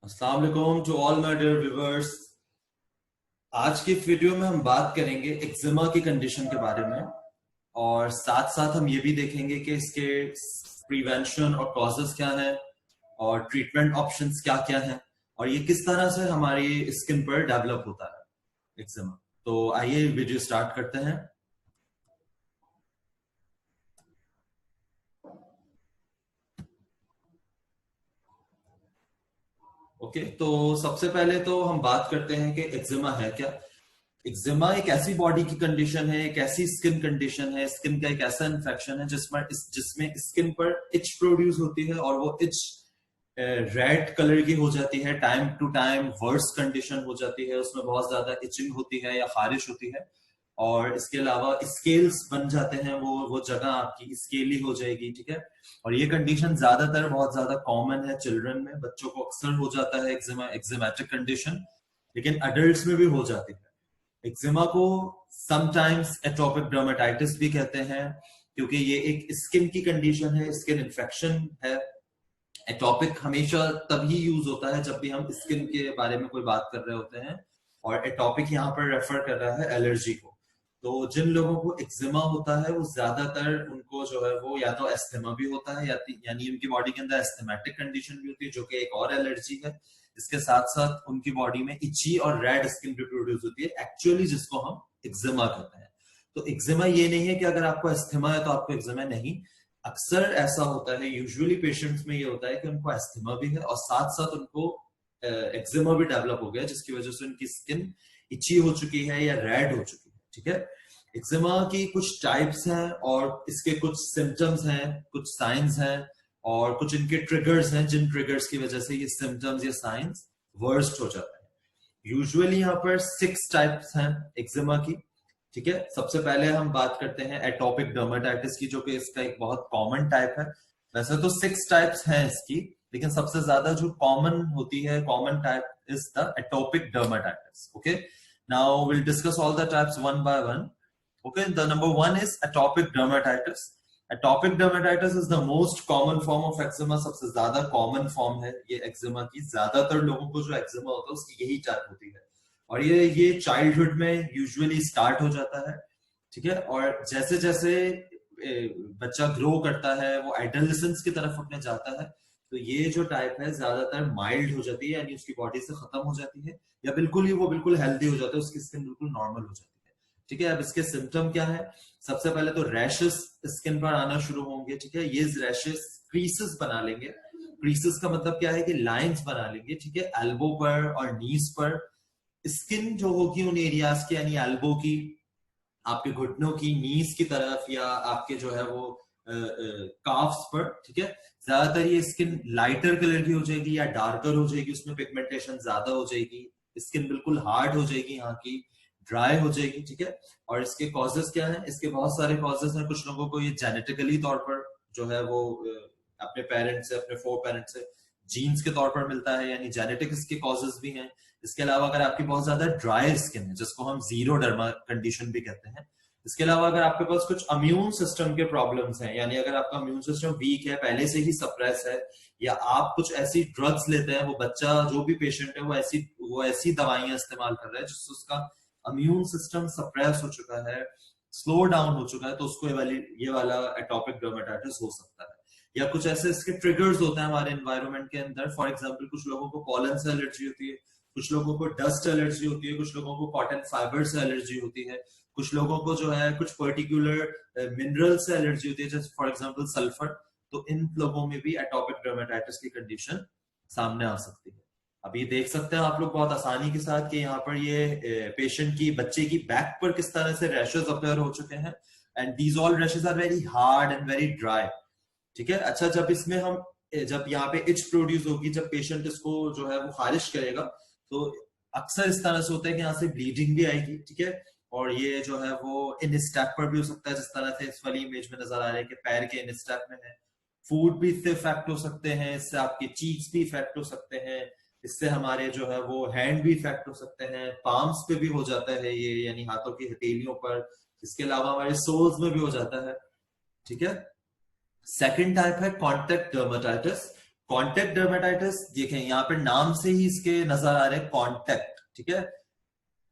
अस्सलाम वालेकुम to all my dear viewers. आज की वीडियो में हम बात करेंगे एक्जिमा की कंडीशन के बारे में और साथ साथ हम ये भी देखेंगे कि इसके प्रिवेंशन और कॉजेस क्या हैं और ट्रीटमेंट ऑप्शंस क्या क्या हैं और ये किस तरह से हमारी स्किन पर डेवलप होता है एक्जिमा। तो आइए वीडियो स्टार्ट करते हैं। ओके, तो सबसे पहले तो हम बात करते हैं कि एक्जिमा है क्या। एक्जिमा एक ऐसी बॉडी की कंडीशन है, एक ऐसी स्किन कंडीशन है, स्किन का एक ऐसा इन्फेक्शन है जिसमें स्किन पर इच प्रोड्यूस होती है और वो इच रेड कलर की हो जाती है, time to time worse condition हो जाती है, उसमें बहुत ज्यादा इचिंग होती है या खारिश होती है और इसके अलावा स्केल्स बन जाते हैं, वो जगह आपकी स्केली हो जाएगी। ठीक है, और ये कंडीशन ज्यादातर बहुत ज्यादा कॉमन है चिल्ड्रन में, बच्चों को अक्सर हो जाता है एक्जिमा, एक्जिमेटिक कंडीशन, लेकिन अडल्ट में भी हो जाती है। एक्जिमा को समटाइम्स एटोपिक डर्मेटाइटिस भी कहते हैं क्योंकि ये एक स्किन की कंडीशन है, स्किन इन्फेक्शन है। एटॉपिक हमेशा तभी यूज होता है जब भी हम स्किन के बारे में कोई बात कर रहे होते हैं, और एटॉपिक यहाँ पर रेफर कर रहा है एलर्जी को। तो जिन लोगों को एक्जिमा होता है वो ज्यादातर उनको जो है वो या तो एस्थमा भी होता है यानी उनकी बॉडी के अंदर एस्थमेटिक कंडीशन भी होती है जो कि एक और एलर्जी है। इसके साथ साथ उनकी बॉडी में इची और रेड स्किन भी प्रोड्यूस होती है एक्चुअली, जिसको हम एक्जिमा कहते हैं। तो एक्जिमा ये नहीं है कि अगर आपको एस्थमा है तो आपको एक्जिमा नहीं। अक्सर ऐसा होता है, यूजुअली पेशेंट्स में ये होता है कि उनको एस्थमा भी है और साथ साथ उनको एक्जिमा भी डेवलप हो गया जिसकी वजह से उनकी स्किन इची हो चुकी है या रेड हो चुकी है। ठीक है, एक्जिमा की कुछ टाइप्स हैं और इसके कुछ सिम्टम्स हैं, कुछ साइंस हैं और कुछ इनके ट्रिगर्स हैं जिन ट्रिगर्स की वजह से ये सिम्टम्स या साइंस वर्स्ट हो जाता है। यूजुअली यहाँ पर 6 टाइप्स हैं एक्जिमा की। ठीक है, सबसे पहले हम बात करते हैं एटोपिक डर्मेटाइटिस की, जो कि इसका एक बहुत कॉमन टाइप है। वैसे तो 6 टाइप्स हैं इसकी, लेकिन सबसे ज्यादा जो कॉमन होती है, common type is the atopic dermatitis. Okay, now will discuss all the types one by one. Okay, the number 1 is atopic dermatitis. Atopic dermatitis is the most common form of eczema, सबसे ज्यादा common form है ये eczema की। ज्यादातर लोगों को जो eczema होता है उसकी यही टाइप होती है और ये चाइल्डहुड में यूजुअली स्टार्ट हो जाता है। ठीक है, और जैसे जैसे बच्चा ग्रो करता है, वो एडोलेसेंस की तरफ अपने जाता है, तो ये जो टाइप है ज्यादातर माइल्ड हो जाती है, यानी उसकी बॉडी से खत्म हो जाती है या बिल्कुल ही वो बिल्कुल हेल्दी हो जाता है, उसकी स्किन बिल्कुल नॉर्मल हो जाती है। ठीक है, अब इसके सिम्टम क्या है। सबसे पहले तो रैशेस स्किन पर आना शुरू होंगे। ठीक है, ये रैशेस क्रीसेस बना लेंगे। क्रीसेस का मतलब क्या है कि लाइंस बना लेंगे। ठीक है, एल्बो पर और नीज पर स्किन जो होगी उन एरियाज की, यानी एल्बो की, आपके घुटनों की, नीज की तरफ, या आपके जो है वो काफ्स पर। ठीक है, ज्यादातर ये स्किन लाइटर कलर की हो जाएगी या डार्कर हो जाएगी, उसमें पिगमेंटेशन ज्यादा हो जाएगी, स्किन बिल्कुल हार्ड हो जाएगी, यहाँ की ड्राई हो जाएगी। ठीक है, और इसके कॉजेस क्या है, इसके बहुत सारे कॉजेस हैं। कुछ लोगों को ये जेनेटिकली तौर पर जो है वो अपने पेरेंट्स से, अपने फोर पेरेंट्स से जीन्स के तौर पर मिलता है, यानी जेनेटिक इसके कॉजेस भी हैं। इसके अलावा अगर आपकी बहुत ज्यादा ड्राई स्किन है, जिसको हम जीरो डर्मा कंडीशन भी कहते हैं, इसके अलावा अगर आपके पास कुछ इम्यून सिस्टम के प्रॉब्लम्स हैं, यानी अगर आपका इम्यून सिस्टम वीक है, पहले से ही सप्रेस है, या आप कुछ ऐसी ड्रग्स लेते हैं, वो बच्चा जो भी पेशेंट है वो ऐसी दवाइयां इस्तेमाल कर रहा है जिससे उसका इम्यून सिस्टम सप्रेस हो चुका है, स्लो डाउन हो चुका है, तो उसको ये वाला एटोपिक डर्मेटाइटिस हो सकता है। या कुछ ऐसे इसके ट्रिगर्स होते हैं हमारे एनवायरनमेंट के अंदर। फॉर एग्जांपल, कुछ लोगों को पॉलन से एलर्जी होती है, कुछ लोगों को डस्ट एलर्जी होती है, कुछ लोगों को कॉटन फाइबर से एलर्जी होती है, कुछ लोगों को जो है कुछ पर्टिकुलर मिनरल से एलर्जी होती है, जैसे फॉर एग्जांपल सल्फर। तो इन लोगों में भी एटोपिक डर्मेटाइटिस की कंडीशन सामने आ सकती है। अब ये देख सकते हैं आप लोग बहुत आसानी के साथ कि यहाँ पर ये पेशेंट की, बच्चे की बैक पर किस तरह से रैशेस अपीयर हो चुके हैं, and these all rashes are very hard and very dry. ठीक है, अच्छा, जब यहाँ पे इच प्रोड्यूस होगी, जब पेशेंट इसको जो है वो खारिश करेगा, तो अक्सर इस तरह से होता है कि यहाँ से ब्लीडिंग भी आएगी। ठीक है, और ये जो है वो इन स्टेप पर भी हो सकता है, जिस तरह से इस वाली इमेज में नजर आ रहा है कि पैर के इन स्टेप में है। फूड भी इससे इफेक्ट हो सकते हैं, इससे आपके चीक्स भी इफेक्ट हो सकते हैं, इससे हमारे जो है वो हैंड भी इफेक्ट हो सकते हैं, पाम्स पे भी हो जाता है ये, यानी हाथों की हथेलियों पर। इसके अलावा हमारे सोल्स में भी हो जाता है। ठीक है, सेकेंड टाइप है कॉन्टेक्ट डर्मेटाइटिस। कॉन्टेक्ट डर्मेटाइटिस देखें यहाँ पे नाम से ही इसके नजर आ रहे हैं कॉन्टेक्ट, ठीक है।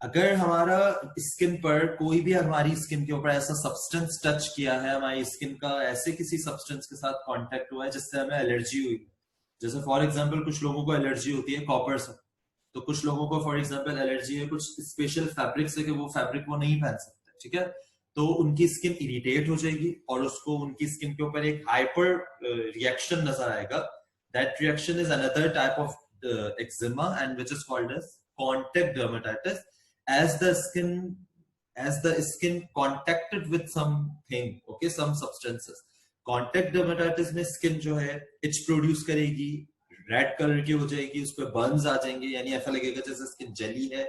अगर हमारा स्किन पर कोई भी हमारी स्किन के ऊपर ऐसा सब्सटेंस टच किया है, हमारी स्किन का ऐसे किसी सब्सटेंस के साथ कांटेक्ट हुआ है जिससे हमें एलर्जी हुई, जैसे फॉर एग्जांपल कुछ लोगों को एलर्जी होती है कॉपर से, तो कुछ लोगों को फॉर एग्जांपल एलर्जी है कुछ स्पेशल फैब्रिक से कि वो फैब्रिक वो नहीं पहन सकते, ठीक है। तो उनकी स्किन इरिटेट हो जाएगी और उसको उनकी स्किन के ऊपर एक हाइपर रिएक्शन नजर आएगा। That reaction is another type of eczema and which is called as contact dermatitis as the skin contacted with something, okay, some substances. Contact dermatitis में स्किन जो है itch प्रोड्यूस करेगी, red colour की हो जाएगी, उस पर बर्न्स आ जाएंगे, यानी ऐसा लगेगा जैसे स्किन जली है,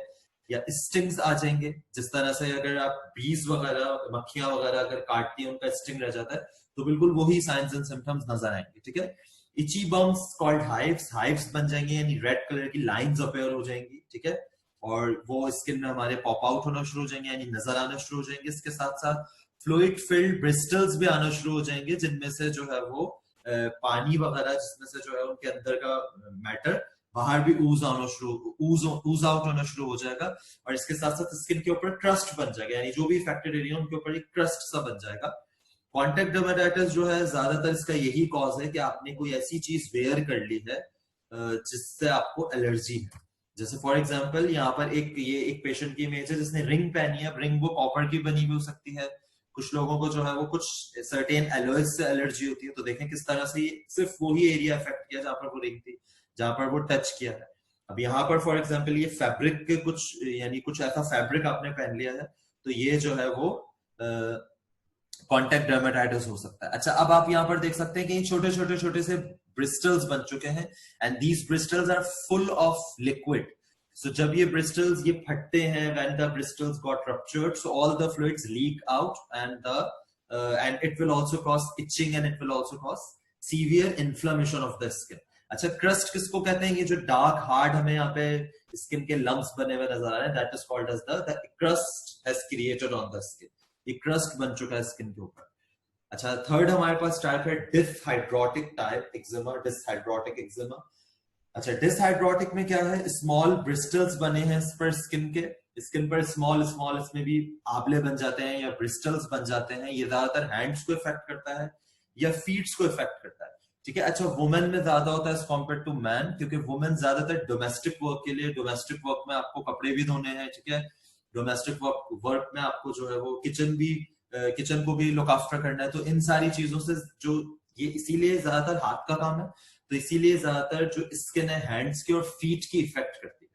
या स्टिंग्स आ जाएंगे। जिस तरह से अगर आप बीज वगैरह मक्खियां वगैरह अगर काटती हैं उनका स्टिंग रह जाता है, तो बिल्कुल वही साइंस एंड सिम्टम्स नजर आएंगे, ठीक है। इची बम्स कॉल्ड हाइव्स बन जाएंगे, यानी रेड कलर की लाइंस अपीयर हो जाएंगी, ठीक है, और वो स्किन में हमारे पॉप आउट होना शुरू हो जाएंगे, यानी नजर आना शुरू हो जाएंगे। इसके साथ साथ फ्लूइड फिल्ड ब्रिस्टल्स भी आना शुरू हो जाएंगे, जिनमें से जो है वो पानी वगैरह जिसमें से जो है उनके अंदर का मैटर बाहर भी ऊज आउट होना शुरू हो जाएगा। और इसके साथ साथ स्किन के ऊपर क्रस्ट बन जाएगा, यानी जो भी इफेक्टेड एरिया उनके ऊपर एक क्रस्ट सा बन जाएगा। कॉन्टेक्ट डर्मेटाइटिस जो है ज्यादातर इसका यही कॉज है कि आपने कोई ऐसी चीज वेयर कर ली है जिससे आपको एलर्जी है। जैसे फॉर एग्जांपल यहाँ पर एक पेशेंट की इमेज है जिसने रिंग पहनी है। रिंग वो कॉपर की बनी हुई हो सकती है, कुछ लोगों को जो है वो कुछ सर्टेन एलॉयज से एलर्जी होती है। तो देखें किस तरह से सिर्फ वही एरिया अफेक्ट किया जहां पर वो रिंग थी, जहां पर वो टच किया है। अब यहाँ पर फॉर एग्जांपल ये फैब्रिक के कुछ यानी कुछ ऐसा फैब्रिक आपने पहन लिया है, तो ये जो है वो कॉन्टेक्ट डर्मेटाइटिस हो सकता है। अच्छा, अब आप यहाँ पर देख सकते हैं कि छोटे से ब्रिस्टल्स बन चुके हैं, and these bristles are full of liquid. So जब ये ब्रिस्टल्स ये फटते हैं, when the bristles got ruptured, so all the fluids leak out and it will also cause itching and it will also cause severe inflammation of the skin. अच्छा, crust किसको कहते हैं? ये जो डार्क हार्ड हमें यहाँ पे स्किन के लम्स बने हुए नजर आ रहे हैं, that is called as the crust has created on the skin. ये क्रस्ट बन चुका है स्किन के ऊपर। अच्छा, थर्ड हमारे पास टाइप है डिसहाइड्रोटिक टाइप एक्जिमा, डिसहाइड्रोटिक एक्जिमा। अच्छा, डिसहाइड्रोटिक में क्या है? स्मॉल ब्रिस्टल्स बने हैं इस पर स्किन पर स्मॉल इसमें भी आबले बन जाते हैं या ब्रिस्टल्स बन जाते हैं। ये ज्यादातर हैंड्स को इफेक्ट करता है या फीट्स को इफेक्ट करता है, ठीक है। अच्छा, वुमेन में ज्यादा होता है एज कम्पेयर टू मैन, क्योंकि वुमेन ज्यादातर डोमेस्टिक वर्क के लिए, डोमेस्टिक वर्क में आपको कपड़े भी धोने हैं, ठीक है, डोमेस्टिक वर्क में आपको जो है वो किचन को भी लुक आफ्टर करना है। तो इन सारी चीजों से जो ये इसीलिए ज्यादातर हाथ का काम है, तो इसीलिए ज्यादातर जो स्किन है हैंड्स की और फीट की इफेक्ट करती है।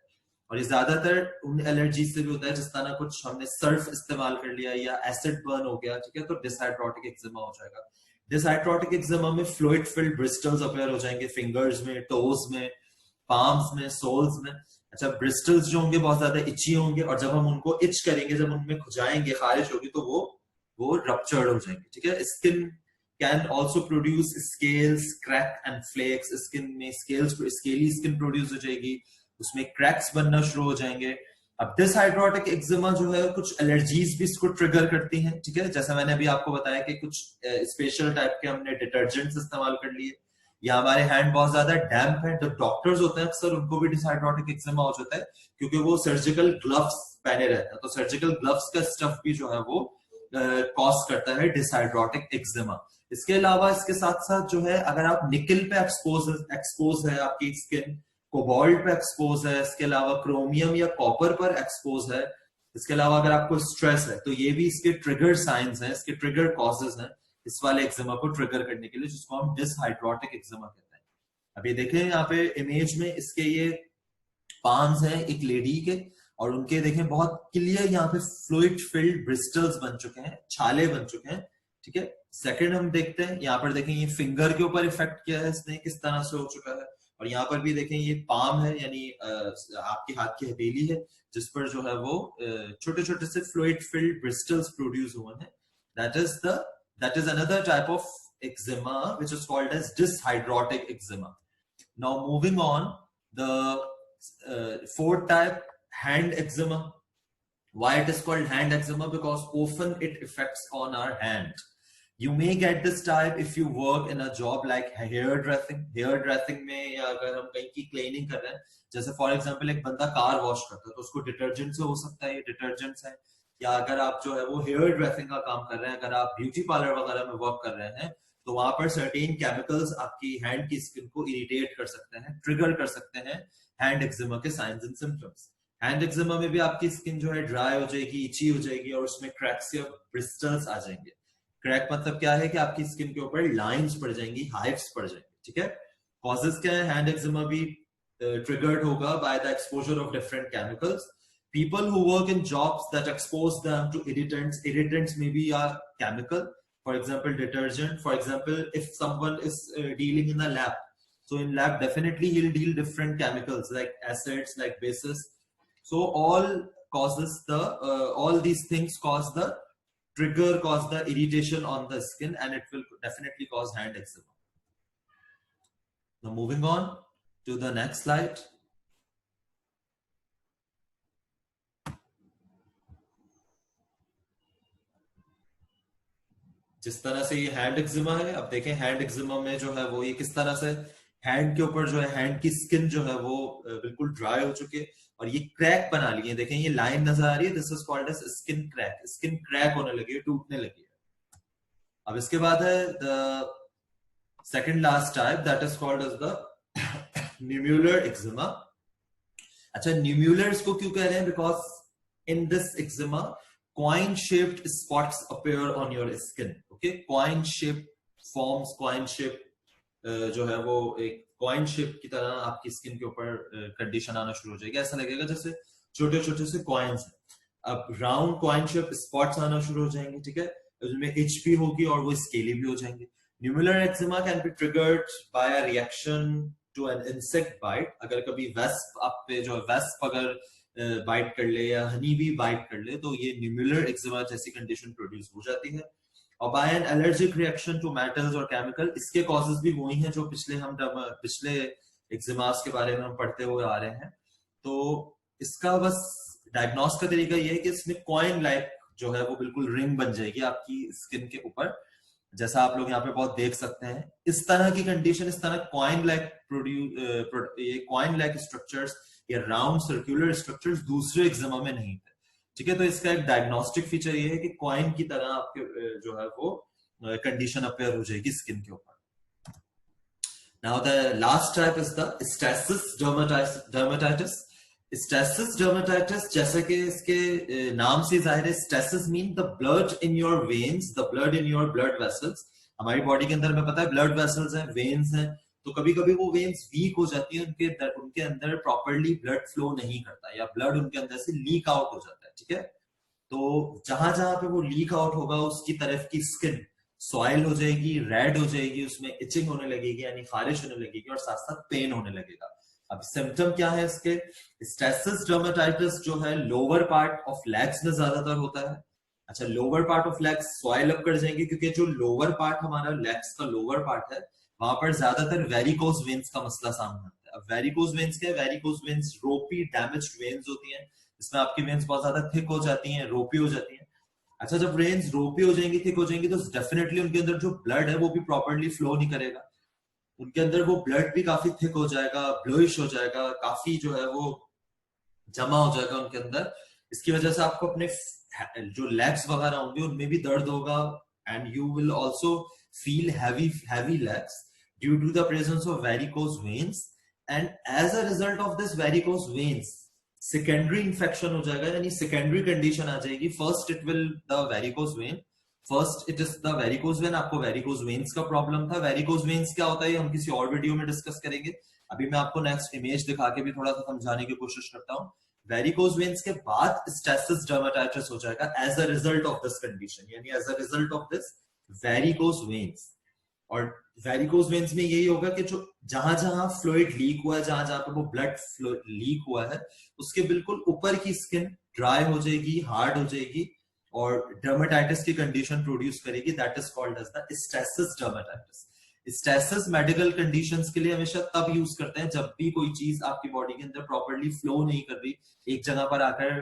और ये ज्यादातर उन एलर्जी से भी होता है जिस तरह कुछ हमने सर्फ इस्तेमाल कर लिया या एसिड बर्न हो गया, ठीक है, तो डिसहाइड्रोटिक एक्जिमा हो जाएगा। डिसहाइड्रोटिक एक्जिमा में फ्लूइड फिल्ड ब्रिस्टल्स अपीयर हो जाएंगे फिंगर्स में, टोज में, पाम्स में, सोल्स में। अच्छा, ब्रिस्टल्स जो होंगे बहुत ज्यादा इची होंगे, और जब हम उनको इच करेंगे, जब उनमें खुजाएंगे, खारिश होगी, तो वो रप्चर्ड हो जाएंगे, ठीक है। Skin can also produce scales, crack and flakes. Skin में स्केली स्किन प्रोड्यूस हो जाएगी, उसमें क्रैक्स बनना शुरू हो जाएंगे। अब डिसहाइड्रोटिक एक्जिमा जो है कुछ एलर्जीज भी इसको ट्रिगर करती हैं, ठीक है। जैसा मैंने अभी आपको बताया कि कुछ स्पेशल टाइप के हमने डिटर्जेंट्स इस्तेमाल कर लिए, या हमारे हैंड बहुत ज्यादा डैम्प है, तो डॉक्टर्स होते हैं अक्सर उनको भी डिसहाइड्रोटिक एक्जिमा हो जाता है, क्योंकि वो सर्जिकल ग्लव्स पहने रहते हैं। तो सर्जिकल ग्लव्स का स्टफ भी जो है वो कॉज करता है डिसहाइड्रोटिक एक्जिमा। इसके अलावा इसके साथ साथ जो है, अगर आप निकल पे एक्सपोज है आपकी स्किन, कोबाल्ट पे एक्सपोज है, इसके अलावा क्रोमियम या कॉपर पर एक्सपोज है, इसके अलावा अगर आपको स्ट्रेस है, तो ये भी इसके ट्रिगर साइंस हैं, इसके ट्रिगर कॉजेज हैं इस वाले एक्जिमा को ट्रिगर करने के लिए, जिसको हम डिसहाइड्रोटिक एक्जिमा कहते हैं। अभी देखें यहाँ पे इमेज में इसके ये पाम्स हैं एक लेडी के, और उनके देखें बहुत क्लियर यहाँ पे फ्लूइड फिल्ड ब्रिस्टल्स बन चुके हैं, छाले बन चुके हैं, ठीक है। सेकंड हम देखते हैं, यहाँ पर देखें ये फिंगर के ऊपर इफेक्ट किया है इसने, किस तरह से हो चुका है। और यहाँ पर भी देखें ये पाम है, यानी आपके हाथ की हथेली है, जिस पर जो है वो छोटे से फ्लूइड फिल्ड ब्रिस्टल्स प्रोड्यूस हुए हैं। That is another type of eczema which is called as dyshydrotic eczema. Now moving on, the fourth type, hand eczema. Why it is called hand eczema? Because often it affects on our hand. You may get this type if you work in a job like hair dressing. Hair dressing में या अगर हम कहीं की cleaning कर रहे हैं, जैसे फॉर एग्जांपल एक बंदा कार वॉश करता है तो उसको डिटर्जेंट से हो सकता है, ये डिटर्जेंट्स है। या अगर आप जो है वो हेयर ड्रेसिंग का काम कर रहे हैं, अगर आप ब्यूटी पार्लर वगैरह में वर्क कर रहे हैं, तो वहां पर सर्टेन केमिकल्स आपकी हैंड की स्किन को इरिटेट कर सकते हैं, ट्रिगर कर सकते हैं हैंड एक्जिमा के science and symptoms. Hand eczema में भी आपकी स्किन जो है ड्राई हो जाएगी, इची हो जाएगी और उसमें क्रैक्स या ब्रिस्टल्स आ जाएंगे। क्रैक मतलब क्या है कि आपकी स्किन के ऊपर लाइंस पड़ जाएंगी, हाइव्स पड़ जाएंगी, ठीक है। कॉजेस क्या है, हैंड एक्जिमा भी ट्रिगर्ड होगा by the exposure of different chemicals. People who work in jobs that expose them to irritants maybe are chemical, for example detergent. For example, if someone is dealing in a lab, so in lab definitely he'll deal different chemicals like acids, like bases. So all causes the all these things cause the trigger, cause the irritation on the skin, and it will definitely cause hand eczema. Now moving on to the next slide. जिस तरह से ये hand eczema है, अब देखें hand eczema में जो है वो ये किस तरह से हैंड के ऊपर जो है हैंड की स्किन जो है वो बिल्कुल ड्राई हो चुकी है और ये क्रैक बना लिए। देखें ये लाइन नजर आ रही है, this is called as skin crack. Skin crack होने लगी है, टूटने लगी है। अब इसके बाद है the second last type, that is called as the nummular eczema. अच्छा, न्यूम्यूलर्स को क्यों कह रहे हैं? Because in this eczema coin shaped spots appear on your skin. Okay, coin shaped forms, coin shaped जो है वो एक coin shape की तरह आपकी स्किन के ऊपर कंडीशन आना शुरू हो जाएगी। ऐसा लगेगा जैसे छोटे छोटे से कॉइन्स हैं। अब राउंड कॉइन शेप स्पॉट्स आना शुरू हो जाएंगे, ठीक है, उसमें एच भी होगी और वो स्केली भी हो जाएंगे। Nummular eczema can be triggered by a reaction to an insect bite. अगर कभी वेस्प आप पे जो वेस्प अगर बाइट कर ले या हनी भी बाइट कर ले तो ये न्यूमुलर एक्जिमा जैसी कंडीशन प्रोड्यूस हो जाती है। और by an allergic reaction to metals और केमिकल, इसके कॉजेस भी वही हैं जो पिछले एक्जिमास के बारे में हम पढ़ते हुए आ रहे हैं। तो इसका बस डायग्नोस का तरीका ये है कि इसमें कॉइन लाइक जो है वो बिल्कुल रिंग बन जाएगी आपकी स्किन के ऊपर, जैसा आप लोग यहाँ पे बहुत देख सकते हैं। इस तरह की कंडीशन, इस तरह कॉइन लाइक स्ट्रक्चर्स या राउंड सर्कुलर स्ट्रक्चर्स दूसरे एक्जिमा में नहीं थे, ठीक है। तो इसका एक डायग्नोस्टिक फीचर ये है कि कॉइन की तरह आपके जो है वो कंडीशन अपेयर हो जाएगी स्किन के ऊपर। Now the last type is the stasis dermatitis. Stasis dermatitis, जैसे कि इसके नाम से जाहिर है, stasis mean the blood in your veins, the blood in your blood vessels. हमारी बॉडी के अंदर में पता है ब्लड वेसल्स हैं, वेन्स हैं, तो कभी कभी वो वेन्स वीक हो जाती है, उनके अंदर प्रॉपर्ली ब्लड फ्लो नहीं करता या ब्लड उनके अंदर से लीक आउट हो जाता है, ठीक है। तो जहां जहां पे वो लीक आउट होगा उसकी तरफ की स्किन सॉइल हो जाएगी, रेड हो जाएगी, उसमें इचिंग होने लगेगी यानी खारिश होने लगेगी और साथ साथ पेन होने लगेगा। अब सिम्टम क्या है इसके? स्टैसिस डर्मेटाइटिस जो है लोअर पार्ट ऑफ लेग्स में ज्यादातर होता है। अच्छा, lower part of legs soil up कर जाएंगे क्योंकि जो लोअर पार्ट हमारा लेग्स का लोअर पार्ट है वहां पर ज्यादातर वेरिकोज वेन्स का मसला सामने आता है। अब वेरिकोज वेन्स क्या है? वेरिकोज वेन्स रोपी डैमेज्ड वेन्स होती हैं, इसमें आपकी वेन्स बहुत ज्यादा थिक हो जाती हैं, रोपी हो जाती हैं। अच्छा, जब वेन्स रोपी हो जाएंगी, थिक हो जाएंगी, तो डेफिनेटली उनके अंदर जो ब्लड है वो भी प्रॉपर्ली फ्लो नहीं करेगा, उनके अंदर वो ब्लड भी काफी थिक हो जाएगा, ब्लूइश हो जाएगा, काफी जो है वो जमा हो जाएगा उनके अंदर। इसकी वजह से आपको अपने जो लेग्स वगैरह होंगे उनमें भी दर्द होगा and you will also feel heavy legs due to the presence of varicose veins, and as a result of this varicose veins secondary infection हो जाएगा यानी secondary condition आ जाएगी। first it is the varicose vein, आपको varicose veins का problem था। varicose veins क्या होता है हम किसी और वीडियो में डिस्कस करेंगे, अभी मैं आपको नेक्स्ट इमेज दिखा के भी थोड़ा सा समझाने की कोशिश करता हूँ। वेरिकोज वेन्स के बाद स्टैसिस डर्मेटाइटिस हो जाएगा as a result of this condition, यानी as a result of this varicose veins. और वेरिकोज वेन्स में यही होगा कि जो जहां जहां फ्लूइड लीक हुआ है, जहां जहां पे वो ब्लड लीक हुआ है, उसके बिल्कुल ऊपर की स्किन ड्राई हो जाएगी, हार्ड हो जाएगी और डर्मेटाइटिस की कंडीशन प्रोड्यूस करेगी। That is called as the stasis dermatitis. Stasis medical conditions के लिए हमेशा तब यूज करते हैं जब भी कोई चीज आपकी बॉडी के अंदर प्रॉपर्ली फ्लो नहीं कर रही, एक जगह पर आकर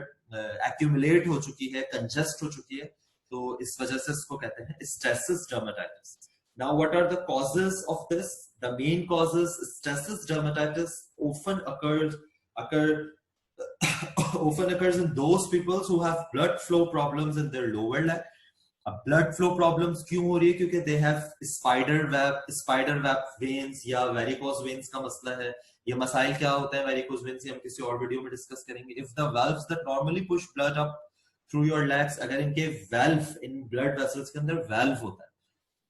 एक्यूमुलेट हो चुकी है, कंजेस्ट हो चुकी है, तो इस वजह से इसको कहते हैं stasis dermatitis. Now, what are the causes of this? The main causes stasis dermatitis occur often occurs in those people who have blood flow problems in their lower leg. अब ब्लड फ्लो प्रॉब्लम्स क्यों हो रही है? क्योंकि they have spider web veins या varicose veins का मसला है. ये मसाइल क्या होते हैं वेरिकोज वेन्स, हम किसी और वीडियो में डिस्कस करेंगे. If the valves that normally push blood up through your legs, अगर इनके वाल्व, इन ब्लड वेसल्स के अंदर वाल्व होता है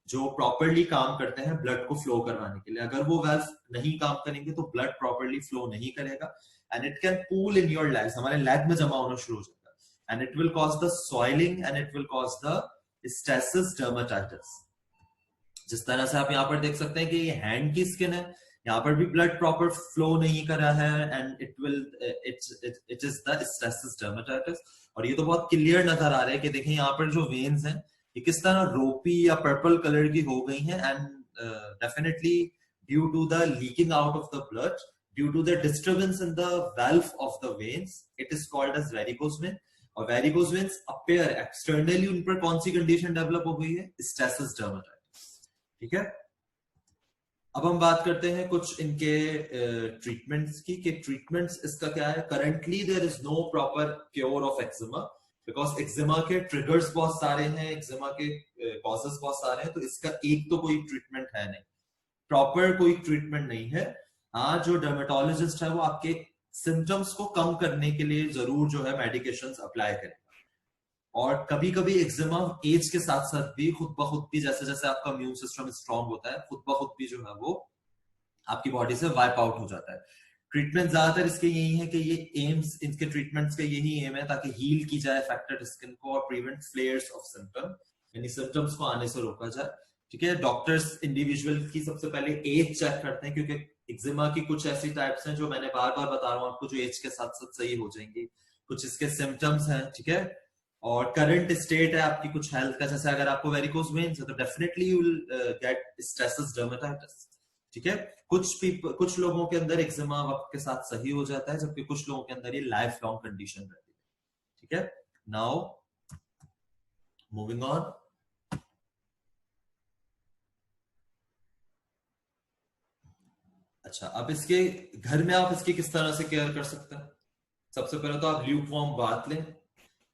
जो प्रॉपर्ली काम करते हैं ब्लड को फ्लो करवाने के लिए, अगर वो वाल्व नहीं काम करेंगे तो ब्लड प्रॉपर्ली फ्लो नहीं करेगा and it can pool in your legs, हमारे लेग में जमा होना शुरू हो जाएगा, and it will cause the soiling and it will cause the stasis dermatitis. जिस तरह से आप यहाँ पर देख सकते हैं कि ये हैंड की स्किन है, यहाँ पर भी ब्लड प्रॉपर फ्लो नहीं कर रहा है and it is the stasis dermatitis. और ये तो बहुत क्लियर नजर आ रहा है कि देखें यहाँ पर जो वेन्स हैं ये किस तरह रोपी या पर्पल कलर की हो गई हैं and definitely due to the leaking out of the blood, due to the disturbance in the valve of the veins, it is called as varicose vein. और वेरिकोज वेन्स अपीयर एक्सटर्नली, उन पर कौन सी condition develop हो गई है? Stasis dermatitis. ठीक है, अब हम बात करते हैं कुछ इनके ट्रीटमेंट्स की, कि ट्रीटमेंट्स इसका क्या है. Currently there is no proper cure of eczema, because eczema के ट्रिगर्स बहुत सारे हैं, एक्जिमा के कॉजेस बहुत सारे हैं, तो इसका एक तो कोई ट्रीटमेंट है नहीं, प्रॉपर कोई ट्रीटमेंट नहीं है. हाँ, जो डर्मेटोलॉजिस्ट है वो आपके सिम्टम्स को कम करने के लिए जरूर जो है मेडिकेशंस अप्लाई करेगा. और कभी कभी एक्जिमा एज के साथ साथ भी खुद ब खुद भी, जैसे जैसे आपका इम्यून सिस्टम स्ट्रांग होता है, खुद ब खुद भी जो है वो आपकी बॉडी से वाइप आउट हो जाता है. ट्रीटमेंट ज्यादातर इसके यही है कि ये एम्स, इनके ट्रीटमेंट्स का यही एम है ताकि हील की जाए अफेक्टेड स्किन को और प्रिवेंट फ्लेयर्स ऑफ सिम्टम, यानी सिम्टम्स को आने से रोका जाए. ठीक है, डॉक्टर्स इंडिविजुअल की सबसे पहले एज चेक करते हैं, क्योंकि एक्जिमा की कुछ ऐसी टाइप्स हैं जो मैंने बार बार बता रहा हूँ आपको, जो एज के साथ साथ सही हो जाएंगी. कुछ इसके सिम्टम्स हैं. ठीक है, और करंट स्टेट है आपकी कुछ हेल्थ का, जैसे अगर आपको वेरिकोज वेन्स है तो definitely you will get stasis dermatitis. ठीक है, कुछ लोगों के अंदर एक्जिमा वक्त के साथ सही हो जाता है, जबकि कुछ लोगों के अंदर ये लाइफ लॉन्ग कंडीशन रहती है. ठीक है, नाउ मूविंग ऑन. अच्छा, अब इसके घर में आप इसकी किस तरह से केयर कर सकते हैं? सबसे पहले तो आप ल्यूक वार्म बाथ लें,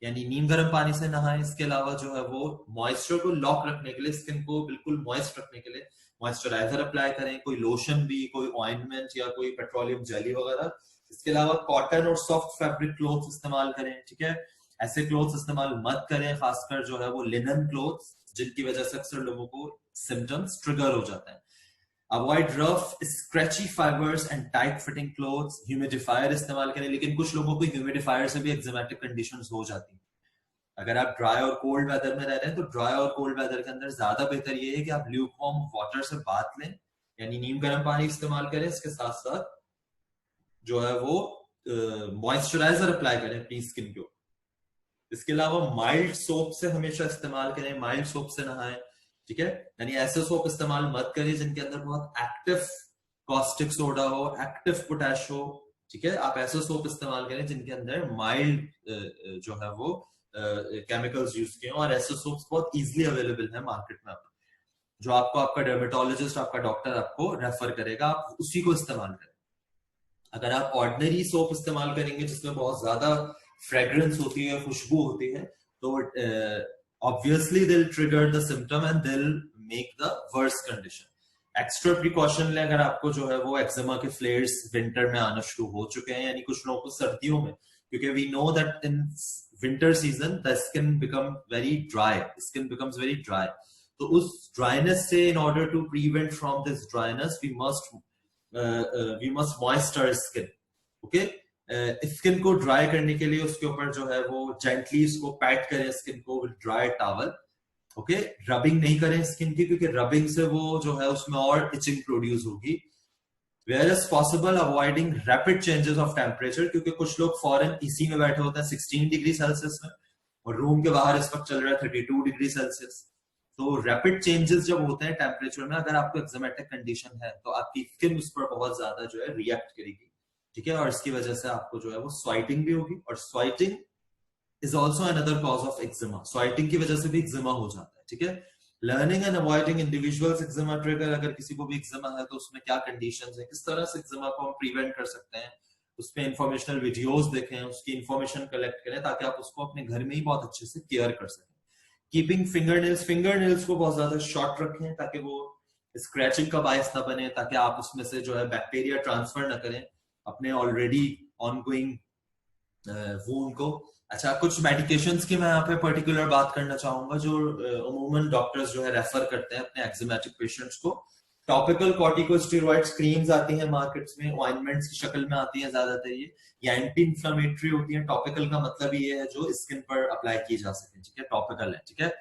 यानी नीम गर्म पानी से नहाएं. इसके अलावा जो है वो मॉइस्चर को लॉक रखने के लिए, स्किन को बिल्कुल मॉइस्ट रखने के लिए मॉइस्चराइजर अप्लाई करें, कोई लोशन भी, कोई ऑइंटमेंट या कोई पेट्रोलियम जेली वगैरह. इसके अलावा कॉटन और सॉफ्ट फैब्रिक क्लोथ्स इस्तेमाल करें. ठीक है, ऐसे क्लोथ्स इस्तेमाल मत करें, खासकर जो है वो लिनन क्लोथ्स, जिनकी वजह से अक्सर लोगों को सिम्टम्स ट्रिगर हो जाते हैं. Avoid rough scratchy fibres and tight fitting clothes. Humidifier इस्तेमाल करें, लेकिन कुछ लोगों को ह्यूमिडिफायर से भी एक्जिमेटिक कंडीशंस हो जाती हैं. अगर आप ड्राई और कोल्ड वेदर में रह रहे हैं तो ड्राई और कोल्ड वेदर के अंदर ज्यादा बेहतर ये है कि आप ल्यूकवार्म वाटर से बाथ लें, यानी नीम गर्म पानी इस्तेमाल करें. इसके साथ साथ जो है वो मॉइस्चराइजर अप्लाई करें अपनी स्किन को. इसके अलावा माइल्ड सोप से हमेशा इस्तेमाल करें, माइल्ड सोप से नहाएं. ठीक है, यानी ऐसे सोप इस्तेमाल मत करें जिनके अंदर बहुत एक्टिव कॉस्टिक सोडा हो, एक्टिव पोटैश हो. ठीक है, आप ऐसे सोप इस्तेमाल करें जिनके अंदर माइल्ड जो है वो केमिकल्स यूज किए, और ऐसे सोप्स बहुत इजीली अवेलेबल है मार्केट में, जो आपको आपका डर्मेटोलॉजिस्ट, आपका डॉक्टर आपको रेफर करेगा, आप उसी को इस्तेमाल करें. अगर आप ऑर्डिनरी सोप इस्तेमाल करेंगे जिसमें बहुत ज्यादा फ्रेग्रेंस होती है, खुशबू होती है, तो obviously they'll trigger the symptom and they'll make the worse condition. Extra precaution लें अगर आपको जो है वो एक्जिमा के फ्लेयर्स विंटर में आना शुरू हो चुके हैं, यानी कुछ लोगों को सर्दियों में, क्योंकि we know that in winter season the skin becomes very dry. तो उस ड्राइनेस से, in order to prevent from this dryness, we must moisturize skin. Okay, skin को ड्राई करने के लिए उसके ऊपर जो है वो जेंटली इसको पैट करें स्किन को with dry towel. Okay, rubbing नहीं करें स्किन की, क्योंकि रबिंग से वो जो है उसमें और इचिंग प्रोड्यूस होगी. Whereas possible avoiding rapid changes of temperature, क्योंकि कुछ लोग फॉरेन इसी में बैठे होते हैं 16 डिग्री सेल्सियस में, और रूम के बाहर इस वक्त चल रहा है 32 डिग्री सेल्सियस. तो रैपिड चेंजेस जब होते हैं टेम्परेचर में, अगर आपको एक्जिमेटिक कंडीशन है तो आपकी स्किन उस पर बहुत ज्यादा जो है रिएक्ट करेगी. ठीक है, और इसकी वजह से आपको जो है वो स्वाइटिंग भी होगी, और sweating is also another cause of eczema. Sweating की वजह से भी एक्जिमा हो जाता है, ठीक है। Learning and avoiding individuals eczema trigger, अगर किसी को भी एक्जिमा है तो उसमें क्या कंडीशंस है, किस तरह से एक्जिमा को हम प्रिवेंट कर सकते हैं, उसमें इंफॉर्मेशनल वीडियोस देखें, उसकी इंफॉर्मेशन कलेक्ट करें ताकि आप उसको अपने घर में ही बहुत अच्छे से केयर कर सकें। कीपिंग फिंगर नेल्स को बहुत ज्यादा शॉर्ट रखें ताकि वो स्क्रैचिंग का बायस ना बने, ताकि आप उसमें से जो है बैक्टीरिया ट्रांसफर ना करें अपने ऑलरेडी ऑनगोइंग वूंड को। अच्छा, कुछ मेडिकेशंस की मैं यहाँ पे पर्टिकुलर बात करना चाहूंगा जो अमूमन डॉक्टर्स जो है रेफर करते हैं अपने एक्जिमेटिक पेशेंट्स को। टॉपिकल कॉर्टिकोस्टेरॉइड्स क्रीम्स आती हैं मार्केट्स में, ऑइंटमेंट्स की शक्ल में आती हैं ज्यादातर ये एंटी इंफ्लेमेटरी होती है। टॉपिकल का मतलब ये है जो स्किन पर अप्लाई की जा सके, ठीक है, टॉपिकल है, ठीक है।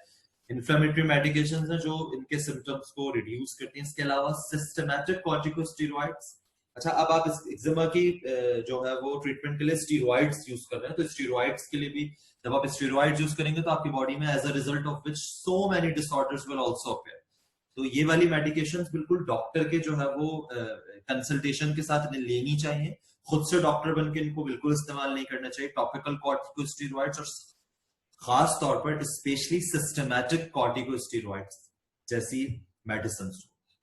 इन्फ्लेमेटरी मेडिकेशंस हैं जो इनके सिम्टम्स को रिड्यूस करती हैं। इसके अलावा सिस्टमैटिक कॉर्टिकोस्टेरॉइड्स। अच्छा, अब आप इस एक्जिमा की जो है वो ट्रीटमेंट के लिए स्टीरॉइड्स यूज कर रहे हैं, तो स्टीरॉइड्स के लिए भी जब आप स्टीरॉइड्स यूज करेंगे तो आपकी बॉडी में as a result of which so many disorders will also appear. तो ये वाली मेडिकेशंस बिल्कुल डॉक्टर के जो है वो कंसल्टेशन के साथ लेनी चाहिए। खुद से डॉक्टर बन के इनको बिल्कुल इस्तेमाल नहीं करना चाहिए, टॉपिकल कॉर्टिकोस्टेरॉइड्स, और खास तौर पर स्पेशली सिस्टमैटिक कॉर्टिकोस्टेरॉइड्स जैसी मेडिसिन,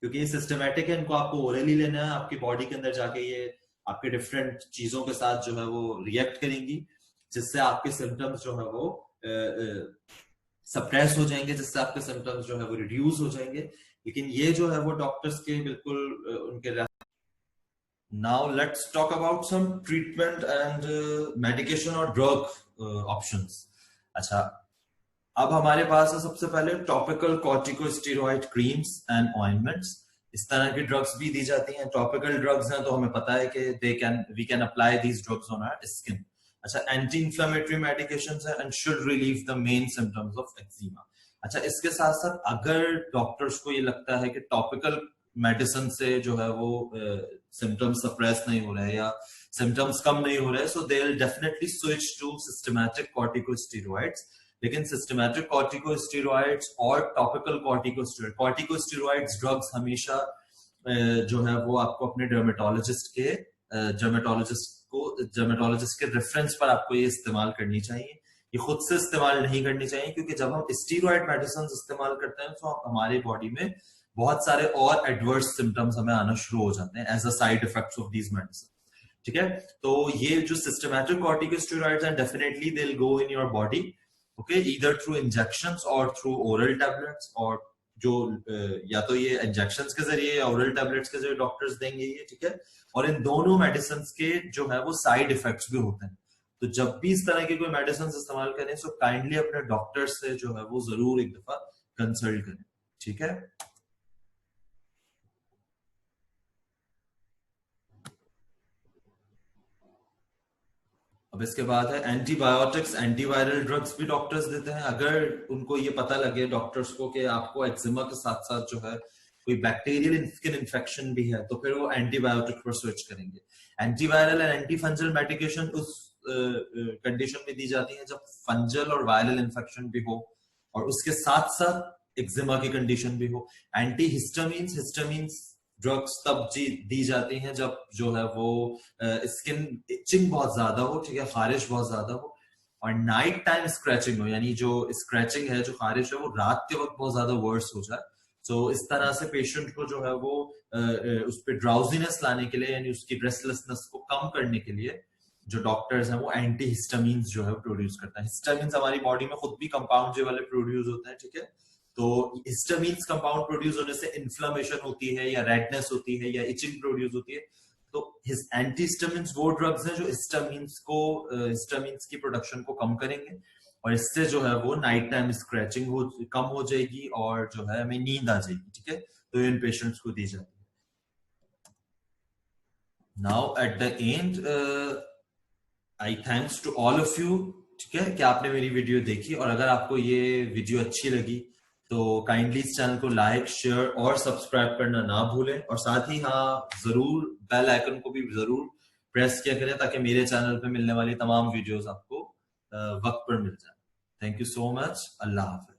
क्योंकि ये सिस्टमैटिक है, इनको आपको ओरली लेना है, आपकी बॉडी के अंदर जाके ये आपके डिफरेंट चीजों के साथ जो है वो रिएक्ट करेंगी, जिससे आपके सिम्टम्स जो है वो सप्रेस हो जाएंगे, जिससे आपके सिम्टम्स जो है वो रिड्यूस हो जाएंगे। लेकिन ये जो है वो डॉक्टर्स के बिल्कुल उनके। Now let's talk about some treatment and medication और ड्रग ऑप्शंस। अच्छा, अब हमारे पास है सबसे पहले topical corticosteroid creams and ointments. इस तरह की ड्रग्स भी दी जाती हैं। टॉपिकल ड्रग्स हैं तो हमें पता है कि we can apply these drugs on our skin. अच्छा, एंटी इंफ्लेमेटरी मेडिकेशंस हैं and should relieve the main symptoms of eczema. अच्छा, इसके साथ साथ अगर डॉक्टर्स को ये लगता है कि टॉपिकल मेडिसिन से जो है वो सिम्टम्स सप्रेस नहीं हो रहे या सिम्टम्स कम नहीं हो रहे, so they will definitely switch to systematic corticosteroids. लेकिन सिस्टमैटिक कॉर्टिकोस्टेरॉइड्स और टॉपिकल कॉर्टिकोस्टेरॉइड्स ड्रग्स हमेशा जो है वो आपको अपने डर्मेटोलॉजिस्ट के रेफरेंस पर आपको ये इस्तेमाल करनी चाहिए। ये खुद से इस्तेमाल नहीं करनी चाहिए, क्योंकि जब हम स्टीरॉइड मेडिसिन इस्तेमाल करते हैं तो हमारे बॉडी में बहुत सारे और एडवर्स सिम्टम्स हमें आना शुरू हो जाते हैं as a side effects of these medicine, ठीक है। तो ये जो सिस्टमैटिक कॉर्टिकोस्टेरॉइड्स हैं definitely they will go in your body, okay, either through injections or through oral tablets, और जो या तो ये इंजेक्शंस के जरिए या ओरल टैबलेट्स के जरिए डॉक्टर्स देंगे ये, ठीक है। और इन दोनों मेडिसिन के जो है वो साइड इफेक्ट्स भी होते हैं। तो जब भी इस तरह की कोई मेडिसिन इस्तेमाल करें सो काइंडली अपने डॉक्टर से जो है वो जरूर एक दफा कंसल्ट करें, ठीक है। अब इसके बाद है एंटीबायोटिक्स, एंटीवायरल ड्रग्स भी डॉक्टर्स देते हैं। अगर उनको ये पता लगे डॉक्टर्स को कि आपको एक्जिमा के साथ साथ जो है कोई बैक्टीरियल स्किन इन्फेक्शन भी है, तो फिर वो एंटीबायोटिक पर स्विच करेंगे। एंटीवायरल एंड एंटी फंजल मेडिकेशन उस कंडीशन में दी जाती है जब फंजल और वायरल इन्फेक्शन भी हो और उसके साथ साथ एक्जिमा की कंडीशन भी हो। एंटी हिस्टामीन्स ड्रग्स तब दी जाती हैं जब जो है वो स्किन इचिंग बहुत ज्यादा हो, ठीक है, खारिश बहुत ज्यादा हो, और नाइट टाइम स्क्रैचिंग हो, यानी जो स्क्रैचिंग है, जो खारिश है, वो रात के वक्त बहुत ज्यादा वर्स हो जाए। तो इस तरह से पेशेंट को जो है वो उस पर ड्राउजीनेस लाने के लिए, यानी उसकी रेस्टलेसनेस को कम करने के लिए जो डॉक्टर्स हैं वो एंटी हिस्टामीन्स जो है प्रोड्यूस करता है। हिस्टामीन्स हमारी बॉडी में खुद भी कंपाउंड जो वाले प्रोड्यूस होते हैं, ठीक है। तो हिस्टामीन्स कंपाउंड प्रोड्यूस होने से इन्फ्लेमेशन होती है या रेडनेस होती है या इचिंग प्रोड्यूस होती है। तो एंटी हिस्टामीन्स वो ड्रग्स हैं जो हिस्टामीन्स की प्रोडक्शन को कम करेंगे, और इससे जो है वो नाइट टाइम स्क्रैचिंग कम हो जाएगी और जो है हमें नींद आ जाएगी, ठीक है। तो इन पेशेंट्स को दी जाती है। Now at the end I thanks to all of you, ठीक है, कि आपने मेरी वीडियो देखी। और अगर आपको ये वीडियो अच्छी लगी तो काइंडली इस चैनल को लाइक, शेयर और सब्सक्राइब करना ना भूलें, और साथ ही हाँ जरूर बेल आइकन को भी जरूर प्रेस किया करें ताकि मेरे चैनल पे मिलने वाली तमाम वीडियोस आपको वक्त पर मिल जाए। Thank you so much. Allah Hafiz.